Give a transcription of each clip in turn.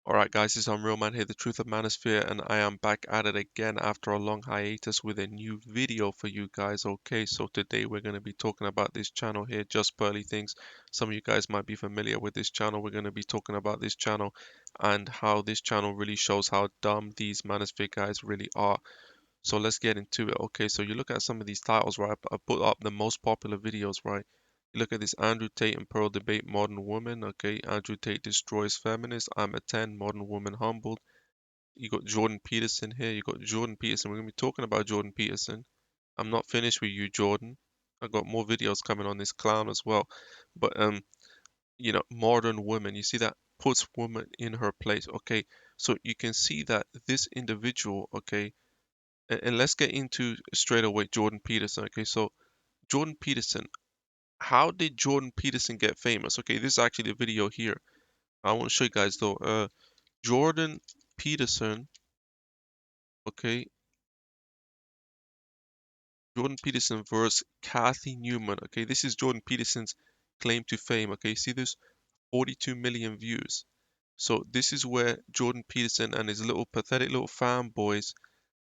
Alright guys, it's Real Man here, the truth of Manosphere, and I am back at it again after a long hiatus with a new video for you guys. Okay, so today we're going to be talking about this channel here, JustPearlyThings. Some of you guys might be familiar with this channel. We're going to be talking about this channel and how this channel really shows how dumb these Manosphere guys really are. So let's get into it. Okay, so you look at some of these titles, right? I put up the most popular videos, right? You look at this Andrew Tate and Pearl debate modern woman. Okay, Andrew Tate destroys feminists. I'm a 10, modern woman humbled. You got Jordan Peterson here. You got Jordan Peterson. We're gonna be talking about Jordan Peterson. I'm not finished with you, Jordan. I got more videos coming on this clown as well. But modern woman. You see that puts woman in her place. Okay, so you can see that this individual. Okay, and let's get into straight away Jordan Peterson. Okay, so Jordan Peterson. How did Jordan Peterson get famous? Okay, this is actually a video here. I want to show you guys though. Jordan Peterson. Okay, Jordan Peterson versus Kathy Newman. Okay, this is Jordan Peterson's claim to fame. Okay, see this? 42 million views. So this is where Jordan Peterson and his little pathetic little fanboys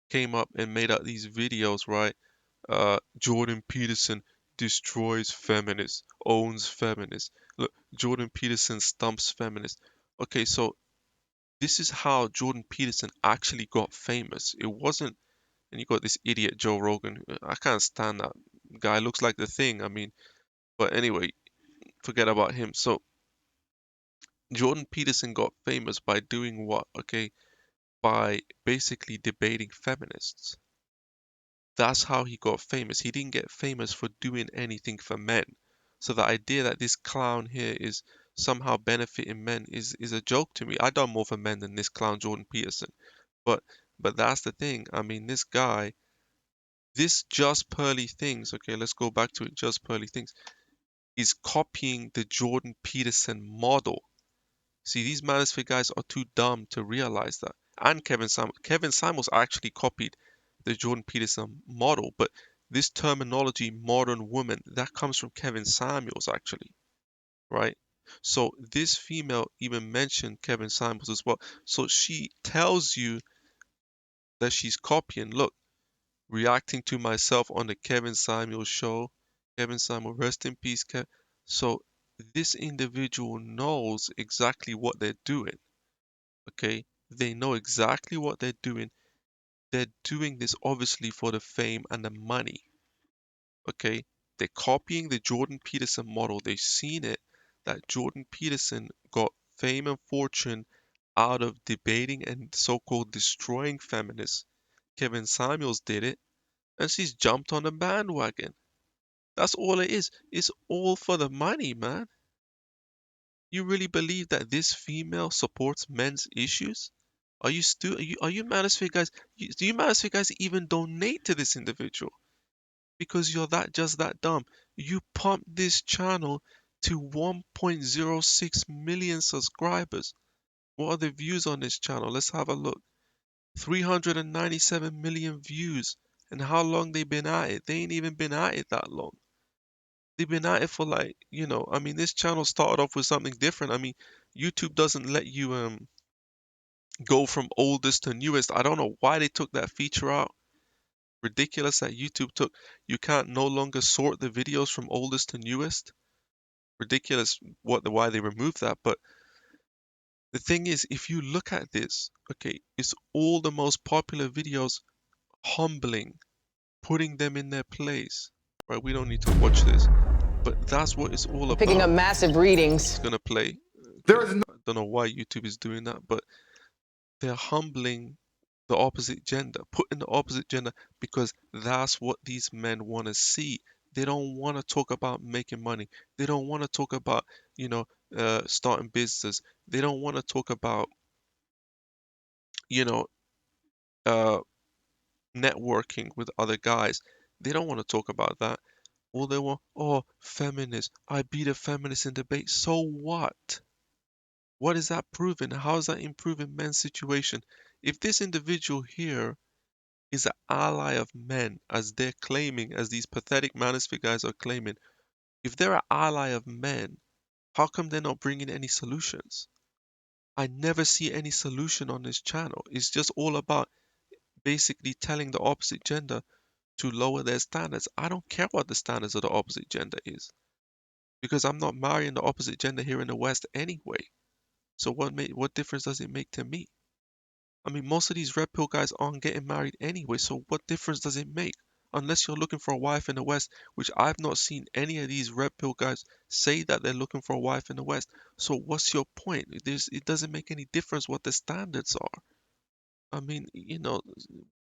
came up and made out these videos, right? Jordan Peterson destroys feminists, owns feminists. Look, Jordan Peterson stumps feminists. Okay, so this is how Jordan Peterson actually got famous. It wasn't, and you got this idiot Joe Rogan. I can't stand that guy. Looks like the thing. I mean, but anyway, forget about him. So Jordan Peterson got famous by doing what? Okay, by basically debating feminists. That's how he got famous. He didn't get famous for doing anything for men. So the idea that this clown here is somehow benefiting men is a joke to me. I done more for men than this clown Jordan Peterson. But but that's the thing. I mean, this guy, this Just Pearly Things, okay, let's go back to it. Just Pearly Things is copying the Jordan Peterson model. See, these Manosphere guys are too dumb to realize that. And Kevin Samuels actually copied the Jordan Peterson model, but this terminology, modern woman, that comes from Kevin Samuels actually, right? So this female even mentioned Kevin Samuels as well. So she tells you that she's copying. Look, reacting to myself on the Kevin Samuels show. Kevin Samuel, rest in peace, Kev. So this individual knows exactly what they're doing. Okay, they know exactly what they're doing. They're doing this obviously for the fame and the money. Okay, they're copying the Jordan Peterson model. They've seen it that Jordan Peterson got fame and fortune out of debating and so-called destroying feminists. Kevin Samuels did it, and she's jumped on the bandwagon. That's all it is. It's all for the money, man. You really believe that this female supports men's issues? Are you still are you Manosphere guys? Do you Manosphere guys even donate to this individual? Because you're just that dumb. You pumped this channel to 1.06 million subscribers. What are the views on this channel? Let's have a look. 397 million views. And how long they been at it? They ain't even been at it that long. They've been at it for like, I mean, this channel started off with something different. I mean, YouTube doesn't let you go from oldest to newest. I don't know why they took that feature out. Ridiculous that YouTube took. You can't no longer sort the videos from oldest to newest. Ridiculous why they removed that. But the thing is, if you look at this, okay, it's all the most popular videos humbling, putting them in their place. Right? We don't need to watch this. But that's what it's all Picking up about. massive readings. It's gonna play. There Okay. is no I don't know why YouTube is doing that, but they're humbling the opposite gender, putting the opposite gender because that's what these men want to see. They don't want to talk about making money. They don't want to talk about, starting business. They don't want to talk about, you know, uh, networking with other guys. They don't want to talk about that. All they want, oh, feminists. I beat a feminist in debate. So what? What is that proving? How is that improving men's situation? If this individual here is an ally of men, as they're claiming, as these pathetic manosphere guys are claiming, if they're an ally of men, how come they're not bringing any solutions? I never see any solution on this channel. It's just all about basically telling the opposite gender to lower their standards. I don't care what the standards of the opposite gender is because I'm not marrying the opposite gender here in the West anyway. So what difference does it make to me? I mean, most of these red pill guys aren't getting married anyway, so what difference does it make? Unless you're looking for a wife in the West, which I've not seen any of these red pill guys say that they're looking for a wife in the West. So what's your point? It doesn't make any difference what the standards are. I mean,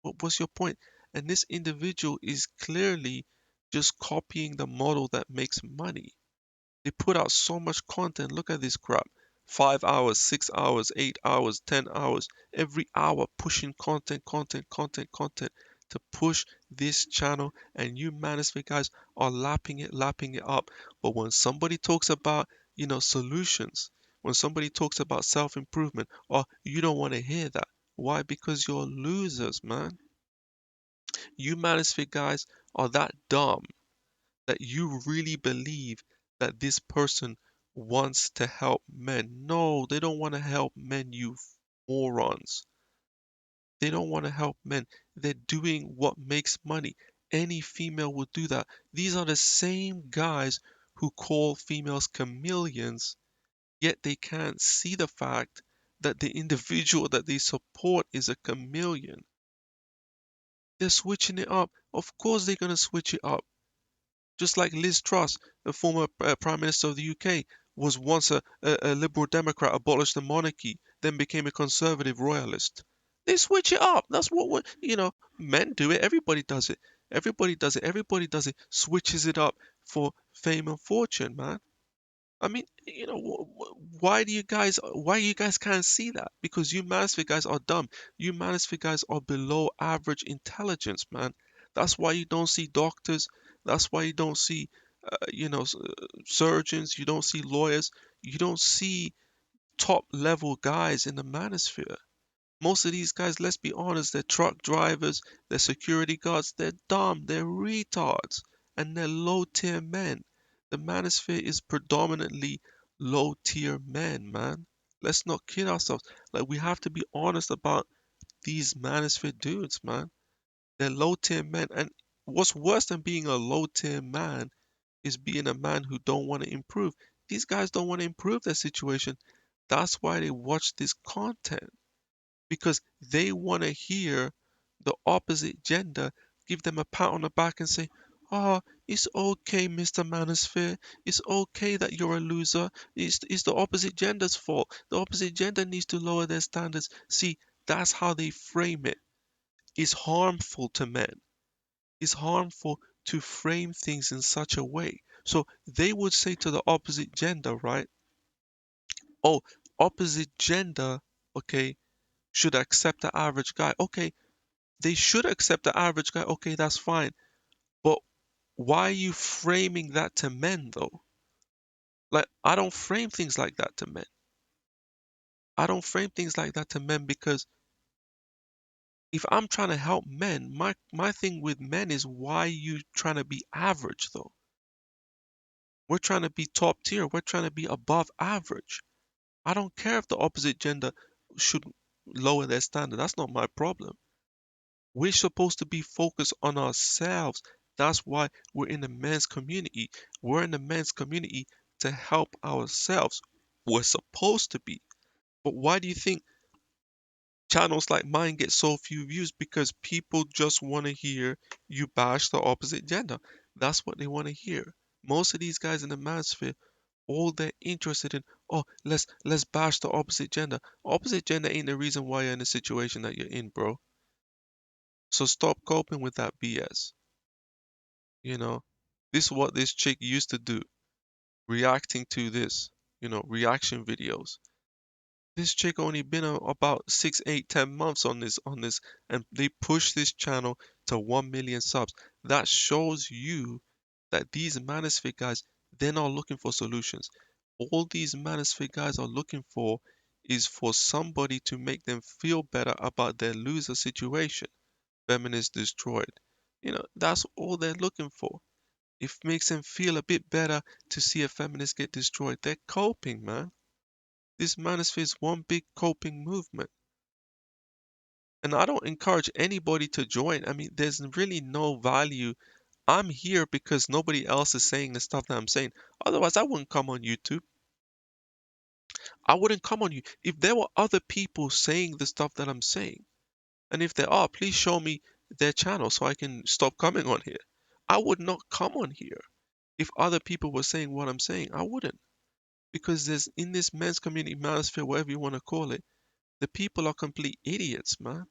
what's your point? And this individual is clearly just copying the model that makes money. They put out so much content. Look at this crap. 5 hours, 6 hours, 8 hours, 10 hours, every hour pushing content to push this channel. And you Manosphere guys are lapping it up. But when somebody talks about, solutions, when somebody talks about self-improvement, oh, you don't want to hear that. Why? Because you're losers, man. You Manosphere guys are that dumb that you really believe that this person wants to help men. No, they don't want to help men, you morons. They don't want to help men. They're doing what makes money. Any female will do that. These are the same guys who call females chameleons, yet they can't see the fact that the individual that they support is a chameleon. They're switching it up. Of course, they're going to switch it up. Just like Liz Truss, the former Prime Minister of the UK, was once a Liberal Democrat, abolished the monarchy, then became a conservative royalist. They switch it up. That's men do it. Everybody does it. Everybody does it. Everybody does it. Switches it up for fame and fortune, man. I mean, why you guys can't see that? Because you Manosphere guys are dumb. You Manosphere guys are below average intelligence, man. That's why you don't see doctors. That's why you don't see, surgeons. You don't see lawyers. You don't see top level guys in the Manosphere. Most of these guys, let's be honest, they're truck drivers, they're security guards, they're dumb, they're retards, and they're low tier men. The manosphere is predominantly low tier men, man. Let's not kid ourselves. Like, we have to be honest about these manosphere dudes, man. They're low tier men. And what's worse than being a low tier man is being a man who don't want to improve. These guys don't want to improve their situation. That's why they watch this content because they want to hear the opposite gender give them a pat on the back and say, "Ah, it's okay, Mr. Manosphere. It's okay that you're a loser. It's the opposite gender's fault. The opposite gender needs to lower their standards." See, that's how they frame it. It's harmful to men. It's harmful to frame things in such a way. So they would say to the opposite gender, right? Oh, opposite gender, okay, should accept the average guy. Okay, they should accept the average guy. Okay, that's fine. But why are you framing that to men though? Like, I don't frame things like that to men. I don't frame things like that to men because if I'm trying to help men, my thing with men is why you trying to be average though? We're trying to be top tier. We're trying to be above average. I don't care if the opposite gender should lower their standard. That's not my problem. We're supposed to be focused on ourselves. That's why we're in the men's community. We're in the men's community to help ourselves. We're supposed to be. But why do you think channels like mine get so few views? Because people just want to hear you bash the opposite gender. That's what they want to hear. Most of these guys in the manosphere, all they're interested in, oh, let's bash the opposite gender. Opposite gender ain't the reason why you're in the situation that you're in, bro. So stop coping with that BS. You know, this is what this chick used to do, reacting to this, reaction videos. This chick only been about 6, 8, 10 months on this, and they pushed this channel to 1 million subs. That shows you that these manosphere guys, they're not looking for solutions. All these manosphere guys are looking for is for somebody to make them feel better about their loser situation. Feminists destroyed. That's all they're looking for. It makes them feel a bit better to see a feminist get destroyed. They're coping, man. This manosphere is one big coping movement. And I don't encourage anybody to join. I mean, there's really no value. I'm here because nobody else is saying the stuff that I'm saying. Otherwise, I wouldn't come on YouTube. I wouldn't come on you if there were other people saying the stuff that I'm saying. And if there are, please show me their channel so I can stop coming on here. I would not come on here if other people were saying what I'm saying. I wouldn't. Because there's in this men's community manosphere, whatever you want to call it, the people are complete idiots, man.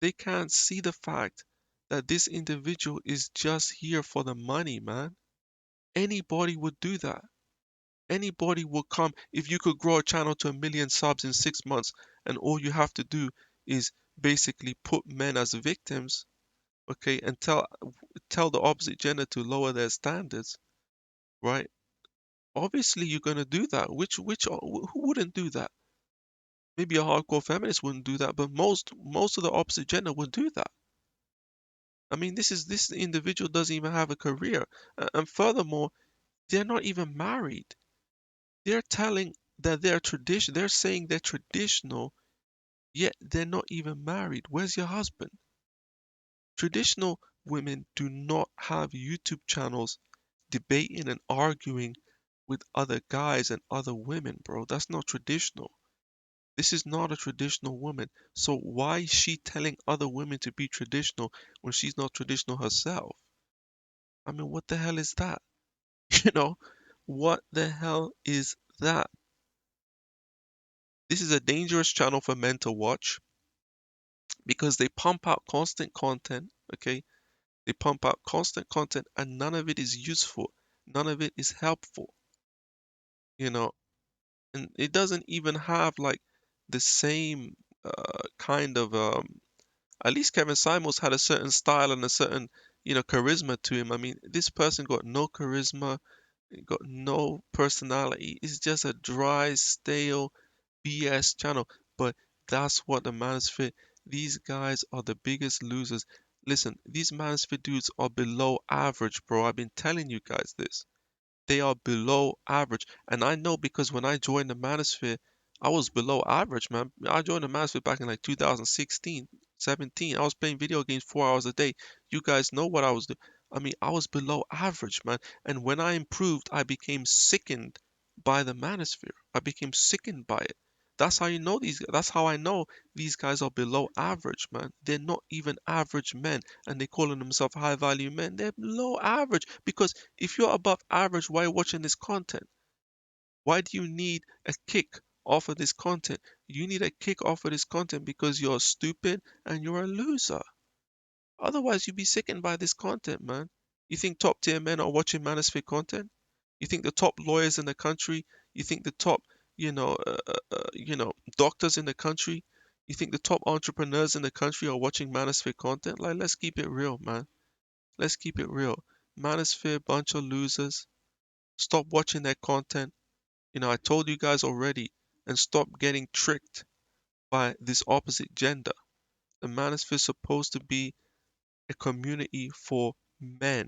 They can't see the fact that this individual is just here for the money, man. Anybody would do that. Anybody will come. If you could grow a channel to 1 million subs in 6 months and all you have to do is basically put men as victims, okay, and tell the opposite gender to lower their standards, right? Obviously you're gonna do that. Who wouldn't do that? Maybe a hardcore feminist wouldn't do that, but most of the opposite gender would do that. I mean, this individual doesn't even have a career, and furthermore, they're not even married. They're telling that they're tradition. They're saying they're traditional, yet they're not even married. Where's your husband? Traditional women do not have YouTube channels debating and arguing with other guys and other women, bro. That's not traditional. This is not a traditional woman. So why is she telling other women to be traditional when she's not traditional herself? I mean, what the hell is that? You know, what the hell is that? This is a dangerous channel for men to watch because they pump out constant content, okay? They pump out constant content and none of it is useful. None of it is helpful, you know? And it doesn't even have like the same kind of at least Kevin Simons had a certain style and a certain, charisma to him. I mean, this person got no charisma, got no personality. It's just a dry, stale BS channel. But that's what the Manosphere, these guys are the biggest losers. Listen, these Manosphere dudes are below average, bro. I've been telling you guys this. They are below average. And I know because when I joined the Manosphere, I was below average, man. I joined the Manosphere back in like 2016, 17. I was playing video games 4 hours a day. You guys know what I was doing. I mean, I was below average, man. And when I improved, I became sickened by the Manosphere. I became sickened by it. That's how I know these guys are below average, man. They're not even average men and they calling themselves high value men. They're below average because if you're above average, why are you watching this content? Why do you need a kick off of this content? You need a kick off of this content because you're stupid and you're a loser. Otherwise, you'd be sickened by this content, man. You think top tier men are watching Manosphere content? You think the top lawyers in the country? You think the top, doctors in the country? You think the top entrepreneurs in the country are watching Manosphere content? Like, let's keep it real, man. Let's keep it real. Manosphere, bunch of losers. Stop watching their content. I told you guys already, and stop getting tricked by this opposite gender. The Manosphere is supposed to be a community for men,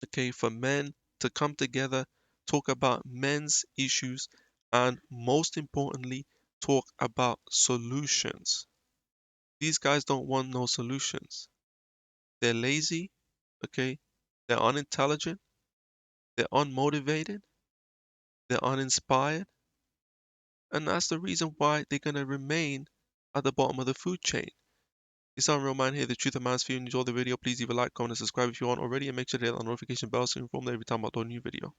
okay, for men to come together, talk about men's issues, and most importantly, talk about solutions. These guys don't want no solutions. They're lazy, okay, they're unintelligent, they're unmotivated, they're uninspired, and that's the reason why they're going to remain at the bottom of the food chain. It's Unreal Man here, the Truth of Man's. If you enjoyed the video, please leave a like, comment, and subscribe if you aren't already, and make sure to hit that notification bell so you're informed every time I upload a new video.